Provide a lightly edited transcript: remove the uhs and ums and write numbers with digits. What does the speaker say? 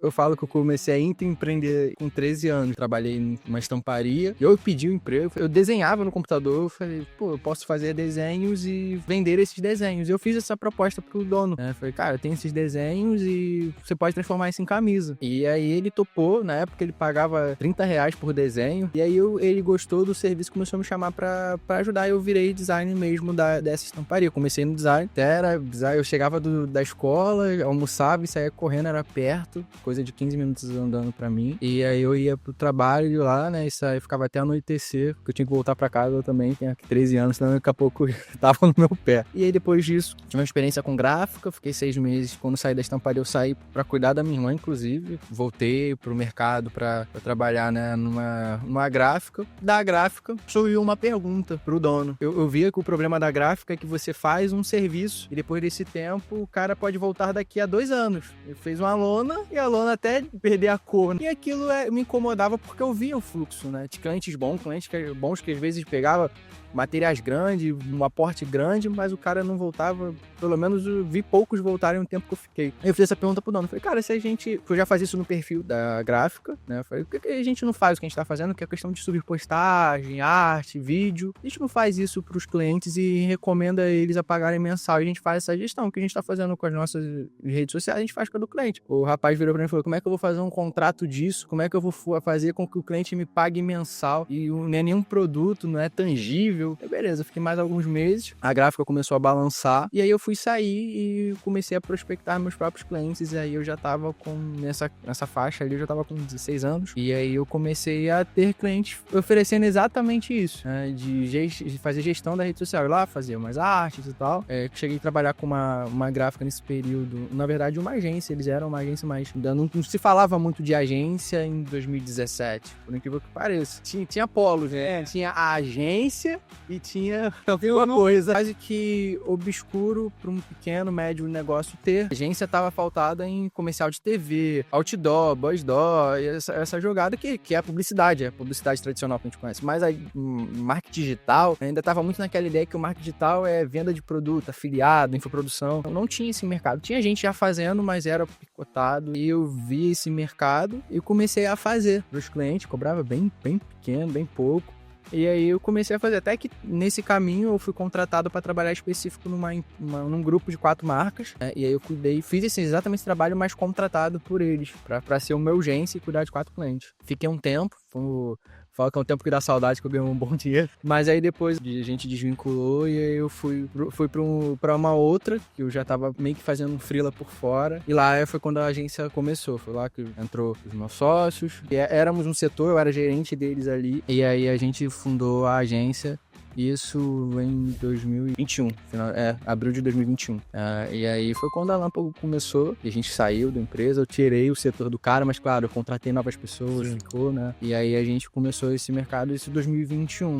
Eu falo que eu comecei a empreender com 13 anos. Trabalhei em uma estamparia. Eu pedi um emprego, eu desenhava no computador, eu falei, pô, eu posso fazer desenhos e vender esses desenhos. Eu fiz essa proposta pro dono, né? Falei, cara, eu tenho esses desenhos e você pode transformar isso em camisa. E aí ele topou, na época ele pagava R$ 30 por desenho. E aí ele gostou do serviço, começou a me chamar pra ajudar. Eu virei design mesmo dessa estamparia. Eu comecei no design, até era design, eu chegava da escola, almoçava e saía correndo, era perto, coisa de 15 minutos andando pra mim. E aí eu ia pro trabalho lá, né, e ficava até anoitecer, porque eu tinha que voltar pra casa também, tinha 13 anos, senão daqui a pouco tava no meu pé. E aí depois disso, tive uma experiência com gráfica, fiquei 6 meses, quando saí da estamparia eu saí pra cuidar da minha irmã, inclusive, voltei pro mercado pra trabalhar, né, numa gráfica. Da gráfica, surgiu uma pergunta pro dono. Eu via que o problema da gráfica é que você faz um serviço e depois desse tempo o cara pode voltar daqui a 2 anos. Ele fez uma lona e a lona até perder a cor. E aquilo me incomodava porque eu via o fluxo, né? De clientes bons que às vezes pegava materiais grandes, um aporte grande, mas o cara não voltava, pelo menos eu vi poucos voltarem no tempo que eu fiquei. Aí eu fiz essa pergunta pro dono, falei, cara, se a gente, eu já fazia isso no perfil da gráfica, né, eu falei, por que a gente não faz o que a gente tá fazendo, que é a questão de subir postagem, arte, vídeo, a gente não faz isso pros clientes e recomenda eles a pagarem mensal, e a gente faz essa gestão, o que a gente tá fazendo com as nossas redes sociais, a gente faz com a do cliente. O rapaz virou pra mim e falou, como é que eu vou fazer um contrato disso, como é que eu vou fazer com que o cliente me pague mensal, e não é nenhum produto, não é tangível. Beleza, fiquei mais alguns meses, a gráfica começou a balançar, e aí eu fui sair e comecei a prospectar meus próprios clientes, e aí eu já tava nessa faixa ali, eu já tava com 16 anos, e aí eu comecei a ter clientes oferecendo exatamente isso, né, de fazer gestão da rede social, eu lá fazia umas artes e tal, cheguei a trabalhar com uma gráfica nesse período, na verdade uma agência, eles eram uma agência, mas não se falava muito de agência em 2017, por incrível que pareça. Tinha polos, né? Tinha a agência e tinha alguma coisa quase que obscuro para um pequeno, médio negócio ter. A agência estava faltada em comercial de TV, outdoor, buzz door, e essa jogada que é a publicidade tradicional que a gente conhece. Mas a marketing digital ainda estava muito naquela ideia que o marketing digital é venda de produto, afiliado, infoprodução. Então, não tinha esse mercado. Tinha gente já fazendo, mas era picotado. E eu vi esse mercado e comecei a fazer para os clientes. Cobrava bem pequeno, bem pouco. E aí eu comecei a fazer, até que nesse caminho eu fui contratado para trabalhar específico num grupo de 4 marcas, né? E aí eu fiz exatamente esse trabalho, mas contratado por eles, para ser uma urgência e cuidar de 4 clientes. Fiquei um tempo, falo que é um tempo que dá saudade, que eu ganhei um bom dinheiro. Mas aí depois a gente desvinculou e aí eu fui pra uma outra, que eu já tava meio que fazendo um freela por fora. E lá foi quando a agência começou. Foi lá que entrou os meus sócios. E éramos um setor, eu era gerente deles ali. E aí a gente fundou a agência. Isso em 2021, abril de 2021. E aí foi quando a Lâmpago começou, e a gente saiu da empresa, eu tirei o setor do cara, mas claro, eu contratei novas pessoas, ficou, né? E aí a gente começou esse mercado, isso em 2021.